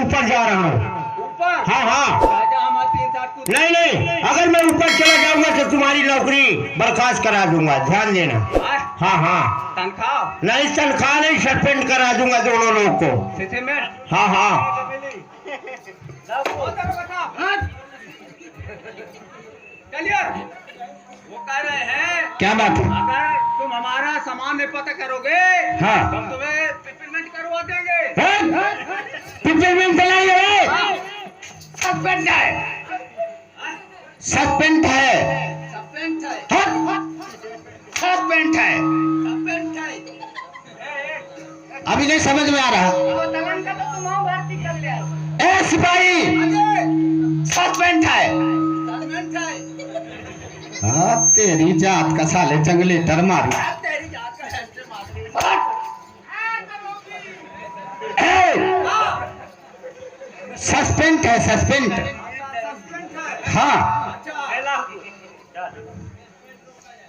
ऊपर जा रहा हूँ। ऊपर? हाँ हाँ। नहीं नहीं, अगर मैं ऊपर चला जाऊंगा तो तुम्हारी नौकरी बर्खास्त करा दूंगा, ध्यान देना। हाँ हाँ। तनख्वाह? नहीं तनख्वाह नहीं, सस्पेंड करा दूंगा दोनों लोग को। हाँ हाँ। चलिए, वो कह रहे हैं क्या बात है? अगर तुम हमारा सामान में पता करोगे हाँ। तो तुम्हें पिपरमेंट करवा देंगे। पिपरमेंट चलाइए। सस्पेंड है। सस्पेंड है। सस्पेंड है। सस्पेंड है। सस्पेंड है। अभी नहीं समझ में आ रहा। दलन का तो तुम भर्ती कर लिया। ए सिपाही, सस्पेंड है। सस्पेंड है। हाँ तेरी जात का साले जंगली डर मारू। तेरी जात का हैंडल मार। सस्पेंड है, सस्पेंड। हाँ,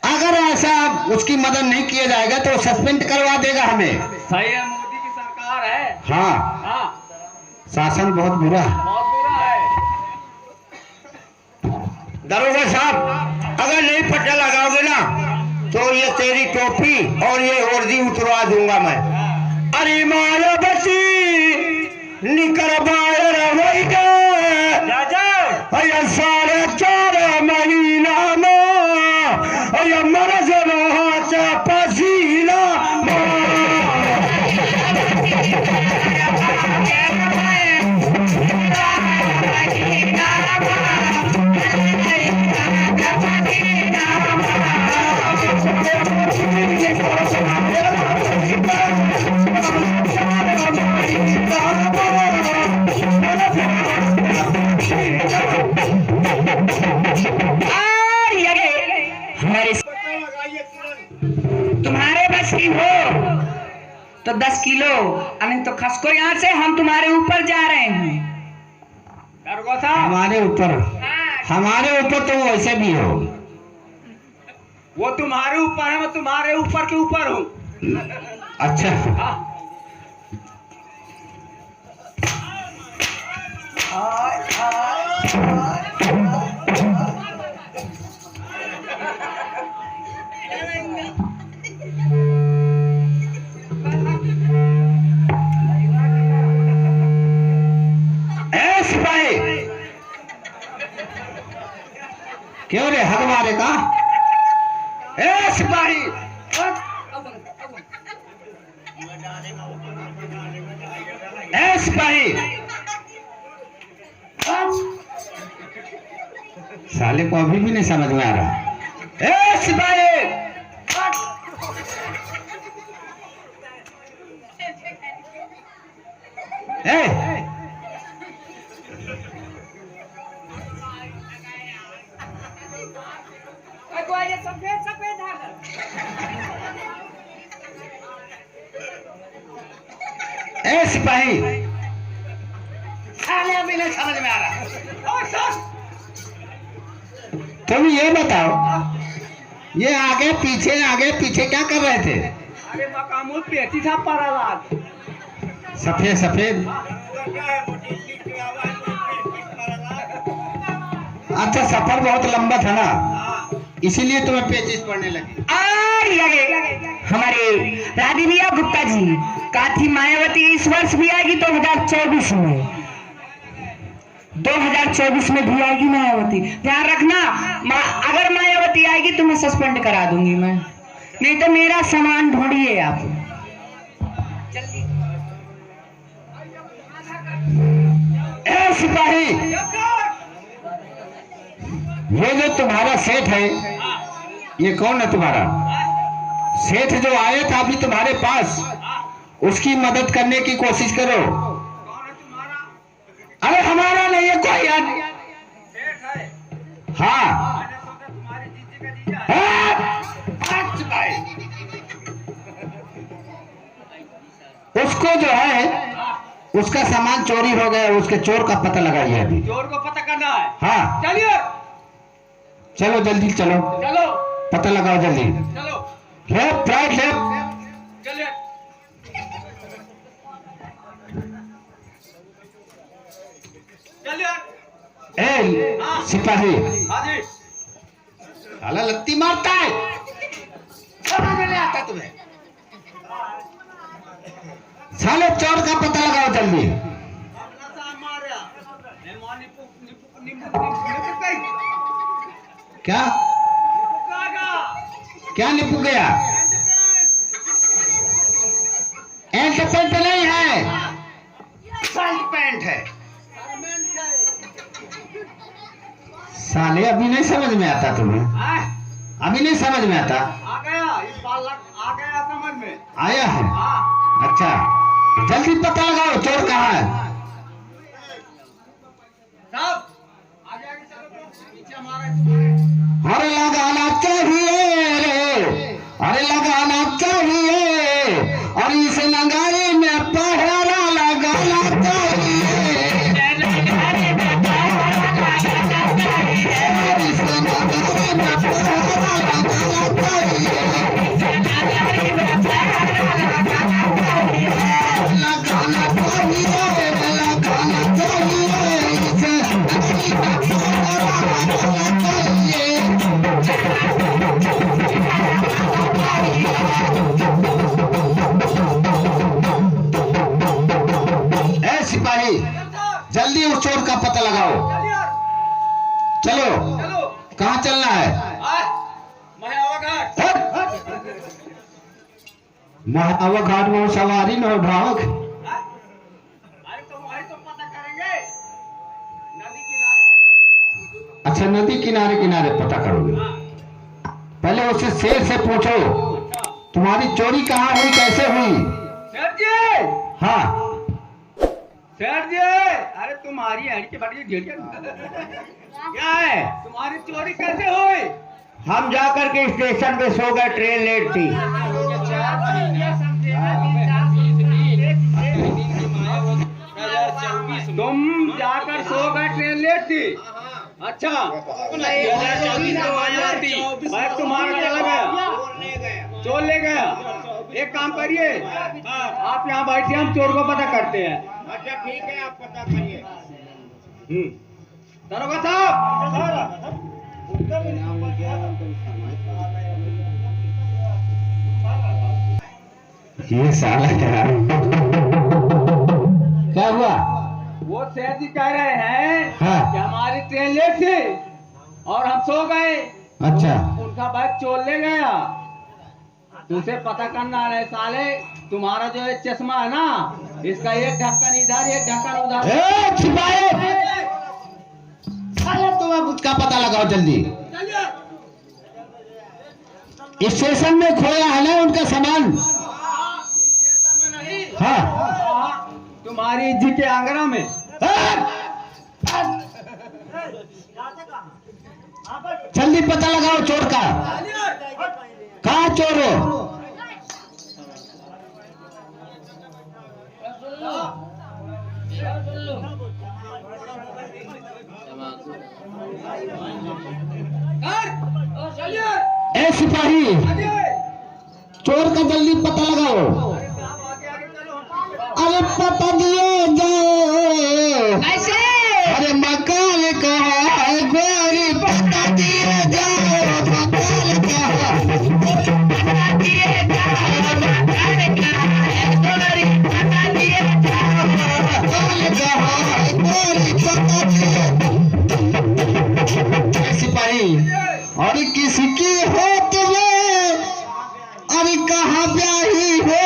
अगर ऐसा उसकी मदद नहीं किया जाएगा तो सस्पेंड करवा देगा हमें। सही है, मोदी की सरकार है। हाँ, हाँ, शासन बहुत बुरा है। बहुत बुरा है। दरोगा साहब, अगर नहीं पट्टा लगाओगे ना तो ये तेरी टोपी और ये वर्दी उतरवा दूंगा मैं। अरे मायावती निकर बाहर रवैया साढ़े 4 महीना में मर जना पसीना। तुम्हारे बस की हो तो 10 किलो, नहीं तो खसको यहाँ से, हम तुम्हारे ऊपर जा रहे हैं। हमारे ऊपर तो वैसे भी हो। वो तुम्हारे ऊपर है, मैं तुम्हारे ऊपर के ऊपर हूँ। अच्छा। क्यों रे हद मारे का? ए सिपाही, ए सिपाही, साले को अभी भी नहीं समझ में आ रहा। ए सिपाही, ए सफेद सफेद ए सिपाही, साले अभी नहीं समझ में आ रहा। तुम ये बताओ, ये आगे पीछे क्या कर रहे थे? अरे मकामूद पेटी था पारालाल। सफेद सफेद। अच्छा, सफर बहुत लंबा था ना, इसीलिए तुम्हें पेचिश पड़ने लगी। हमारे राधिविया गुप्ता जी कहा थी मायावती इस वर्ष भी आएगी 2024 में। 2024 में भी आएगी मायावती, ध्यान रखना। अगर मायावती आएगी तो मैं सस्पेंड करा दूंगी मैं, नहीं तो मेरा सामान ढूंढिए आप। ए सिपाही, ये जो तुम्हारा सेठ है, ये कौन है तुम्हारा सेठ? जो आया था अभी तुम्हारे पास, उसकी मदद करने की कोशिश करो। अरे हमारा नहीं है कोई यार। हाँ, उसको जो है, उसका सामान चोरी हो गया, उसके चोर का पता लगाइए अभी। चोर को पता करना है। हाँ, चलिए, चलो जल्दी चलो, चलो पता लगाओ जल्दी। चलो, लेफ्ट राइट लेफ्ट। चलिए। चलिए ए सिपाही, हाँ जी साला लत्ती मारता है, समझ में नहीं आता तुम्हें? साले चोर का पता लगाओ जल्दी। क्या क्या निपु गया? एंट पेंट नहीं है, शर्ट पैंट है। साले अभी नहीं समझ में आता तुम्हें? अभी नहीं समझ में आता? आ गया इस बार आ गया समझ में आया है? हाँ अच्छा, जल्दी पता लगाओ चोर कहाँ है। साहब आगे आगे चलो तो पीछे हमारा अरे लगाना चाहिए रे, अरे लगाना चाहिए, और इस नगारे में पहरा लगाना चाहिए। इस नगारे में पहरा लगाना चाहिए। लगाना चाहिए, लगाना चाहिए, इसे लगाना चाहिए। ए सिपाही, जल्दी उस चोर का पता लगाओ। चलो, चलो कहाँ चलना है? महावा घाट महावा घाट में सवारी न उठाओ। अरे तो वही तो पता करेंगे नदी किनारे अच्छा, नदी किनारे किनारे पता करोगे? पहले उससे शेर से पूछो, तुम्हारी चोरी कहाँ हुई, कैसे हुई? सेठ जी हाँ, सेठ जी अरे तुम्हारी हड़ी के बाटी ढेर क्या है? तुम्हारी चोरी कैसे हुई? हम जाकर के स्टेशन पे सो गए, ट्रेन लेट थी। तुम जाकर सो गए, ट्रेन लेट थी। अच्छा भाई तुम्हारा चला गया, चोर ले गया। एक काम करिए, आप यहाँ बैठिए, हम चोर को पता करते हैं। अच्छा ठीक है, आप पता करिए। दरोगा साहब ये साला क्या हुआ? वो सेठ जी कह रहे हैं हाँ। कि हमारी ट्रेन लेट थी और हम सो गए, अच्छा, उनका बैग चोर ले गया। तुझे पता करना है साले, तुम्हारा जो ये चश्मा है ना, इसका एक ढक्कन इधर एक ढक्कन उधर। ए छिपाए, साला तुम अब उसका पता लगाओ जल्दी। स्टेशन में खोया है ना उनका सामान? हाँ, तुम्हारी जी के आंगना में। जल्दी पता लगाओ चोर का। कहाँ चोर हो? ए सिपाही, चोर का जल्दी पता लगाओ। अरे पता दिए जाओ। कैसे? अरे मकान कहाँ है गोरी, पता दिए जाओ। मकान कहाँ है? पता दिए जाओ, मकान कहाँ है गोरी, पता दिए जाओ। मकान कहाँ है गोरी, पता दिए। सिपाही, अरे किसकी हो तुम्हें, अरे कहाँ ब्याही हो,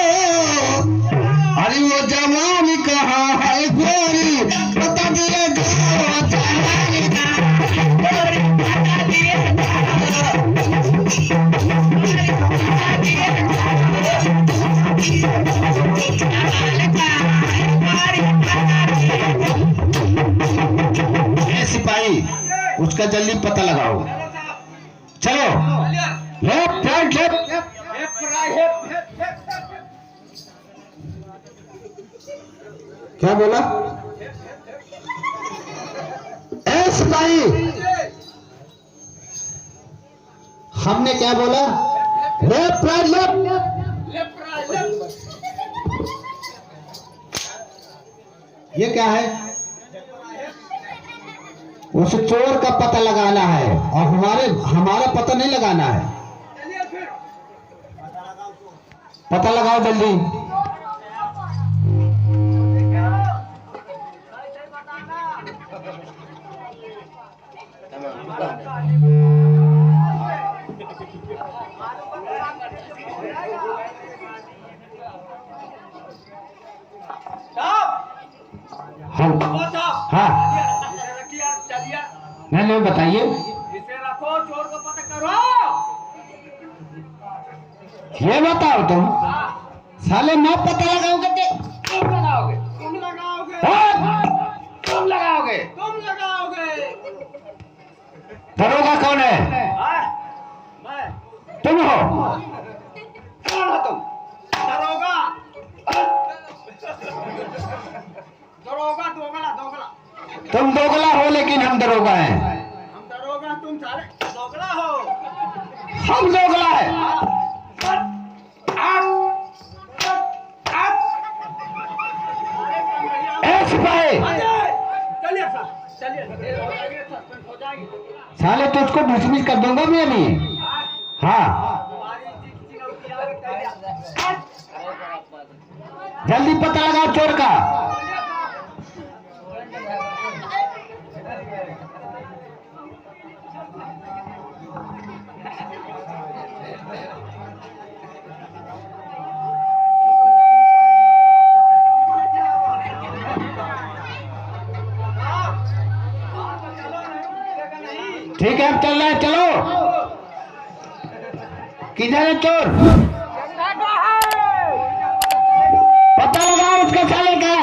अरे वो जवान कहाँ है गोरी, पता दिए जाओ। जवानी कहाँ है गोरी, पता दिए जाओ। पता दिए जाओ। जवान कहाँ है गोरी, पता दिए जाओ। ए सिपाही, उसका जल्दी पता लगाओ। चलो, लेफ्ट राइट लेफ्ट। क्या बोला? ए सिपाही, हमने क्या बोला? Left right left. ये क्या है? उस चोर का पता लगाना है और हमारा पता नहीं लगाना है। पता लगाओ जल्दी। हाँ नहीं बताइए। इसे रखो, चोर को पता करो। ये बताओ तुम साले मैं पता लगाओगे तुम लगाओगे, तुम लगाओगे, तुम लगाओगे, तुम लगाओगे। दरोगा कौन है? मैं। तुम हो? कौन हो तुम? दरोगा। दरोगा, दोगला, दोगला। तुम दोगला हो लेकिन हम दरोगा हैं। हम दरोगा, तुम सारे दोगला हो। हम दोगला है। सिपाही चलिए सर, चलिए हो जाएगी। साले तुझको डिसमिस कर दूंगा मैं अभी। हाँ जल्दी पता लगाओ चोर का। ठीक है अब चल रहे हैं, चलो। किधर है चोर? पता लगाओ उसका साले का।